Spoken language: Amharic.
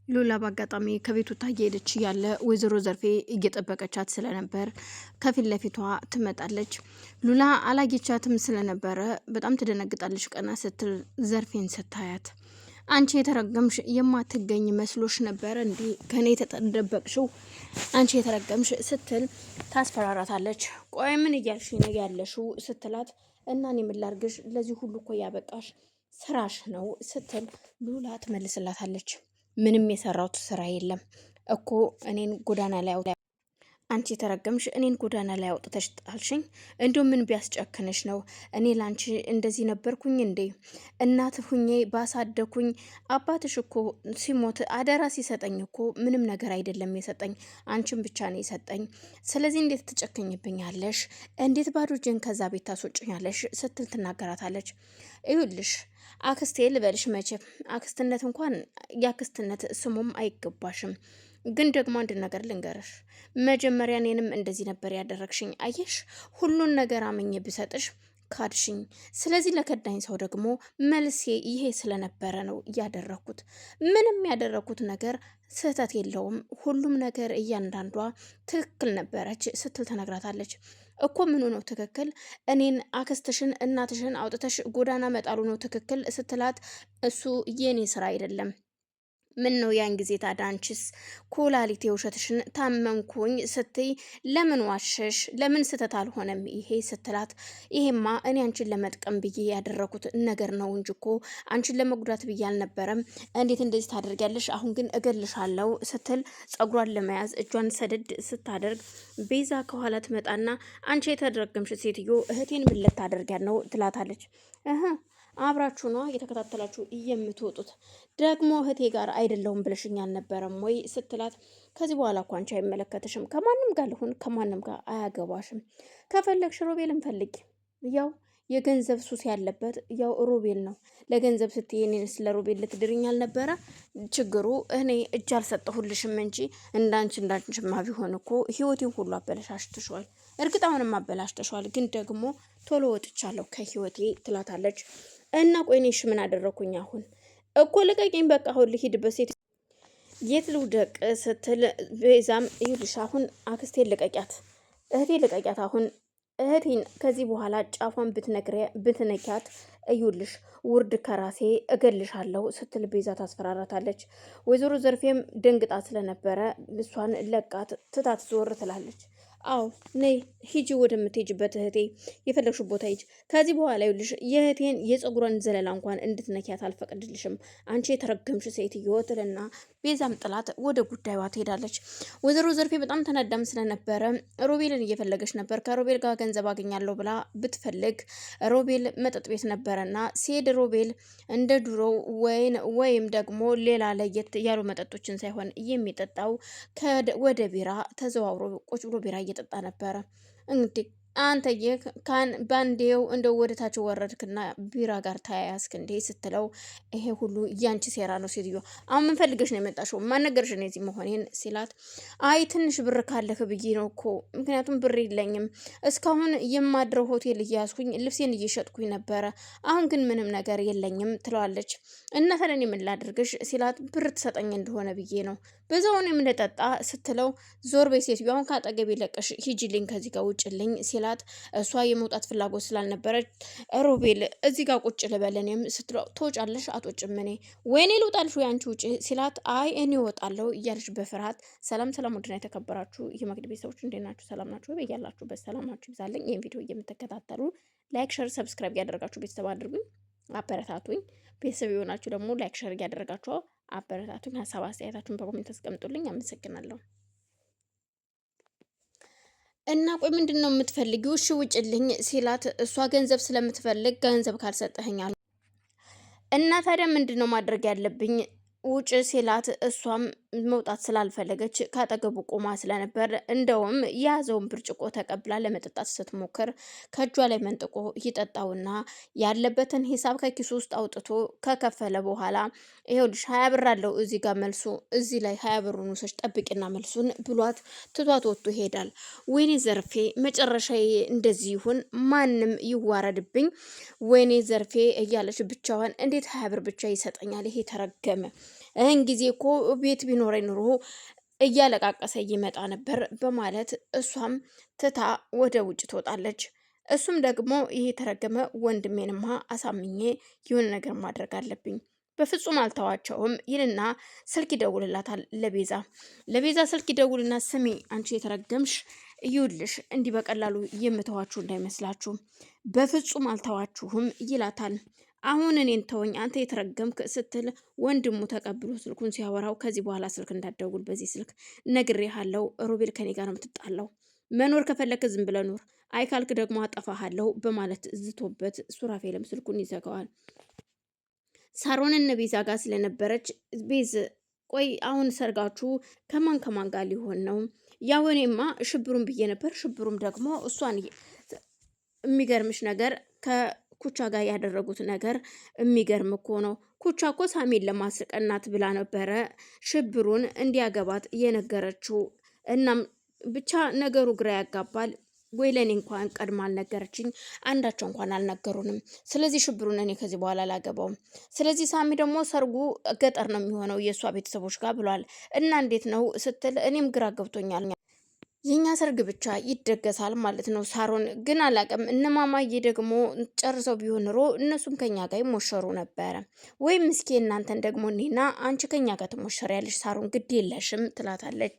ሉላ በአጋጣሚ ከቤቱ ታየሄደች ያለ ወይዘሮ ዘርፌ እየጠበቀቻት ስለነበር ከፊት ለፊቷ ትመጣለች። ሉላ አላጌቻትም ስለነበረ በጣም ትደነግጣለች። ቀና ስትል ዘርፌን ስታያት አንቺ የተረገምሽ የማትገኝ መስሎሽ ነበር እንዴ ከኔ የተደበቅሽው? አንቺ የተረገምሽ ስትል ታስፈራራታለች። ቆይ ምን እያልሽ ነው ያለሽው ስትላት እና እኔ ምን ላድርግሽ ለዚህ ሁሉ እኮ ያበቃሽ ስራሽ ነው ስትል ሉላ ትመልስላታለች። ምንም የሰራሁት ስራ የለም እኮ እኔን ጎዳና ላይ አንቺ የተረገምሽ እኔን ጎዳና ላይ አውጥተሽ ጣልሽኝ። እንዲሁ ምን ቢያስጨክንሽ ነው? እኔ ላንቺ እንደዚህ ነበርኩኝ እንዴ? እናት ሁኜ ባሳደኩኝ። አባትሽ እኮ ሲሞት አደራ ሲሰጠኝ እኮ ምንም ነገር አይደለም የሰጠኝ፣ አንቺን ብቻ ነው የሰጠኝ። ስለዚህ እንዴት ትጨክኝብኛለሽ? እንዴት ባዶ እጄን ከዛ ቤት ታስወጭኛለሽ? ስትል ትናገራታለች። ይኸውልሽ አክስቴ ልበልሽ፣ መቼም አክስትነት እንኳን የአክስትነት ስሙም አይገባሽም። ግን ደግሞ አንድ ነገር ልንገርሽ፣ መጀመሪያ እኔንም እንደዚህ ነበር ያደረግሽኝ። አየሽ፣ ሁሉን ነገር አምኜ ብሰጥሽ ካድሽኝ። ስለዚህ ለከዳኝ ሰው ደግሞ መልሴ ይሄ ስለነበረ ነው ያደረኩት። ምንም ያደረኩት ነገር ስህተት የለውም። ሁሉም ነገር እያንዳንዷ ትክክል ነበረች ስትል ተነግራታለች። እኮ ምኑ ነው ትክክል? እኔን አክስትሽን እናትሽን አውጥተሽ ጎዳና መጣሉ ነው ትክክል ስትላት፣ እሱ የኔ ስራ አይደለም። ምን ነው ያን ጊዜ ታዲያ አንቺስ ኩላሊት የውሸትሽን ታመንኩኝ ስትይ ለምን ዋሸሽ? ለምን ስተት አልሆነም ይሄ ስትላት፣ ይሄማ እኔ አንቺን ለመጥቀም ብዬ ያደረኩት ነገር ነው እንጂ እኮ አንቺን ለመጉዳት ብዬ አልነበረም። እንዴት እንደዚህ ታደርጊያለሽ? አሁን ግን እገልሻለሁ ስትል ጸጉሯን ለመያዝ እጇን ሰደድ ስታደርግ ቤዛ ከኋላ ትመጣና አንቺ የተደረገምሽ ሴትዮ እህቴን ምን ልታደርጊያት ነው ትላታለች። አብራችሁ ነው እየተከታተላችሁ የምትወጡት? ደግሞ እህቴ ጋር አይደለሁም ብለሽኝ አልነበረም ወይ ስትላት፣ ከዚህ በኋላ እኮ አንቺ አይመለከትሽም። ከማንም ጋር ልሁን ከማንም ጋር አያገባሽም። ከፈለግሽ ሮቤልን ፈልጊ። ያው የገንዘብ ሱስ ያለበት ያው ሮቤል ነው። ለገንዘብ ስትይ እኔን ስለ ሮቤል ልትድርኝ አልነበረ ችግሩ። እኔ እጅ አልሰጠሁልሽም እንጂ እንዳንችማ ቢሆን እኮ ህይወቴን ሁሉ አበለሻሽተሻል። እርግጥ አሁንም አበላሽተሻል፣ ግን ደግሞ ቶሎ ወጥቻለሁ ከህይወቴ ትላታለች። እና ቆይኔሽ ምን አደረኩኝ? አሁን እኮ ልቀቂኝ፣ በቃ አሁን ልሂድበት። ሴት የት ልውደቅ ስትል ቤዛም ይኸውልሽ አሁን አክስቴን ልቀቂያት፣ እህቴን ልቀቂያት። አሁን እህቴን ከዚህ በኋላ ጫፏን ብትነኪያት እዩልሽ ውርድ ከራሴ እገልሻለሁ ስትል ቤዛ ታስፈራራታለች። ወይዘሮ ዘርፌም ደንግጣ ስለነበረ እሷን ለቃት ትታት ዞር ትላለች። አዎ ነይ ሂጂ ወደምትሄጂበት እህቴ የፈለግሽው ቦታ ሂጂ። ከዚህ በኋላ ይኸውልሽ የእህቴን የፀጉሯን ዘለላ እንኳን እንድትነኪያት አልፈቅድልሽም፣ አንቺ የተረገምሽ ሴትዮ ትልና ቤዛም ጥላት ወደ ጉዳዩዋ ትሄዳለች። ወይዘሮ ዘርፌ በጣም ተናዳም ስለነበረ ሮቤልን እየፈለገች ነበር። ከሮቤል ጋር ገንዘብ አገኛለሁ ብላ ብትፈልግ ሮቤል መጠጥ ቤት ነበረና ሲሄድ ሮቤል እንደ ድሮ ወይም ደግሞ ሌላ ለየት ያሉ መጠጦችን ሳይሆን የሚጠጣው ወደ ቢራ ተዘዋውሮ ቁጭ ብሎ ቢራ እየጠጣ ነበረ። እንግዲህ አንተዬ ባንዴው እንደ ወደታች ወረድክና ቢራ ጋር ተያያዝክ እንዴ ስትለው፣ ይሄ ሁሉ ያንቺ ሴራ ነው ሴትዮ። አሁን ምን ፈልገሽ ነው የመጣሽው? ማን ነገርሽ ነው እዚህ መሆኔን ሲላት፣ አይ ትንሽ ብር ካለህ ብዬ ነው እኮ፣ ምክንያቱም ብር የለኝም። እስካሁን የማድረው ሆቴል እያያዝኩኝ ልብሴን እየሸጥኩኝ ነበረ፣ አሁን ግን ምንም ነገር የለኝም ትለዋለች። እና ታዲያ እኔ ምን ላድርግሽ ሲላት፣ ብር ትሰጠኝ እንደሆነ ብዬ ነው በዛውን የምንጠጣ ስትለው፣ ዞር በይ ሴትዮ፣ አሁን ካጠገቤ ለቀሽ ሂጂልኝ፣ ከዚህ ጋር ውጭልኝ ሲላት፣ እሷ የመውጣት ፍላጎት ስላልነበረች ሮቤል እዚህ ጋር ቁጭ ልበል እኔም ስትለው፣ ትወጫለሽ አትወጭም? እኔ ወይኔ ልውጣልሽ ወይ አንቺ ውጭ ሲላት፣ አይ እኔ እወጣለሁ እያለች በፍርሃት ሰላም ውድና የተከበራችሁ የመግድ ቤተሰቦች እንዴት ናችሁ? ሰላም ናችሁ? በያላችሁበት ሰላማችሁ ይብዛልኝ። ይህን ቪዲዮ የምትከታተሉ ላይክ፣ ሸር፣ ሰብስክራይብ እያደረጋችሁ ቤተሰብ አድርጉኝ፣ አበረታቱኝ። ቤተሰብ የሆናችሁ ደግሞ ላይክ ሸር እያደረጋችሁ አበረታቱኝ። ሀሳብ አስተያየታችሁን በኮሜንት አስቀምጡልኝ። አመሰግናለሁ። እና ቆይ ምንድን ነው የምትፈልጊው? እሺ ውጭልኝ ሲላት፣ እሷ ገንዘብ ስለምትፈልግ ገንዘብ ካልሰጠኸኛል እና ታዲያ ምንድን ነው ማድረግ ያለብኝ ውጭ ሲላት፣ እሷም መውጣት ስላልፈለገች ካጠገቡ ቆማ ስለነበር እንደውም የያዘውን ብርጭቆ ተቀብላ ለመጠጣት ስትሞክር ከእጇ ላይ መንጥቆ ይጠጣውና ያለበትን ሂሳብ ከኪሱ ውስጥ አውጥቶ ከከፈለ በኋላ ይኸውልሽ 20 ብር አለው እዚህ ጋር መልሱ እዚህ ላይ 20 ብሩን ውሰሽ ጠብቂና መልሱን ብሏት ትቷት ወጥቶ ይሄዳል። ወይኔ ዘርፌ መጨረሻዬ እንደዚህ ይሁን፣ ማንም ይዋረድብኝ፣ ወይኔ ዘርፌ እያለች ብቻዋን እንዴት 20 ብር ብቻ ይሰጠኛል ይሄ ተረገመ ይህን ጊዜ እኮ ቤት ቢኖረኝ ኑሮ እያለቃቀሰ ይመጣ ነበር በማለት እሷም ትታ ወደ ውጭ ትወጣለች። እሱም ደግሞ ይሄ የተረገመ ወንድሜንማ አሳምኜ የሆነ ነገር ማድረግ አለብኝ፣ በፍጹም አልተዋቸውም ይልና ስልክ ይደውልላታል ለቤዛ ስልክ ይደውልና ስሚ አንቺ የተረገምሽ ይውልሽ እንዲህ በቀላሉ የምተዋችሁ እንዳይመስላችሁ፣ በፍጹም አልተዋችሁም ይላታል። አሁን እኔን ተወኝ አንተ የተረገምክ ስትል ወንድሙ ተቀብሎ ስልኩን ሲያወራው ከዚህ በኋላ ስልክ እንዳትደውል በዚህ ስልክ ነግሬሃለሁ፣ ሮቤል ከኔ ጋር ነው የምትጣላው፣ መኖር ከፈለክ ዝም ብለህ ኑር፣ አይ ካልክ ደግሞ አጠፋሃለሁ በማለት ዝቶበት ሱራፌልም ስልኩን ይዘጋዋል። ሳሮንን ቤዛ ጋር ስለነበረች ቤዝ ቆይ አሁን ሰርጋችሁ ከማን ከማን ጋር ሊሆን ነው? ያው እኔማ ሽብሩን ብዬ ነበር፣ ሽብሩም ደግሞ እሷን የሚገርምሽ ነገር ከኩቻ ጋር ያደረጉት ነገር የሚገርም እኮ ነው። ኩቻ እኮ ሳሚን ለማስቀናት ብላ ነበረ ሽብሩን እንዲያገባት የነገረችው። እናም ብቻ ነገሩ ግራ ያጋባል። ወይ ለእኔ እንኳን ቀድማ አልነገረችኝ፣ አንዳቸው እንኳን አልነገሩንም። ስለዚህ ሽብሩን እኔ ከዚህ በኋላ አላገባውም። ስለዚህ ሳሚ ደግሞ ሰርጉ ገጠር ነው የሚሆነው የእሷ ቤተሰቦች ጋር ብሏል። እና እንዴት ነው ስትል እኔም ግራ ገብቶኛል። የኛ ሰርግ ብቻ ይደገሳል ማለት ነው። ሳሮን ግን አላቅም። እነማማዬ ደግሞ ጨርሰው ቢሆን ኖሮ እነሱም ከኛ ጋር ይሞሸሩ ነበረ። ወይም እስኪ እናንተን ደግሞ እኔና አንቺ ከኛ ጋር ትሞሸሪያለሽ ሳሮን ግድ የለሽም ትላታለች።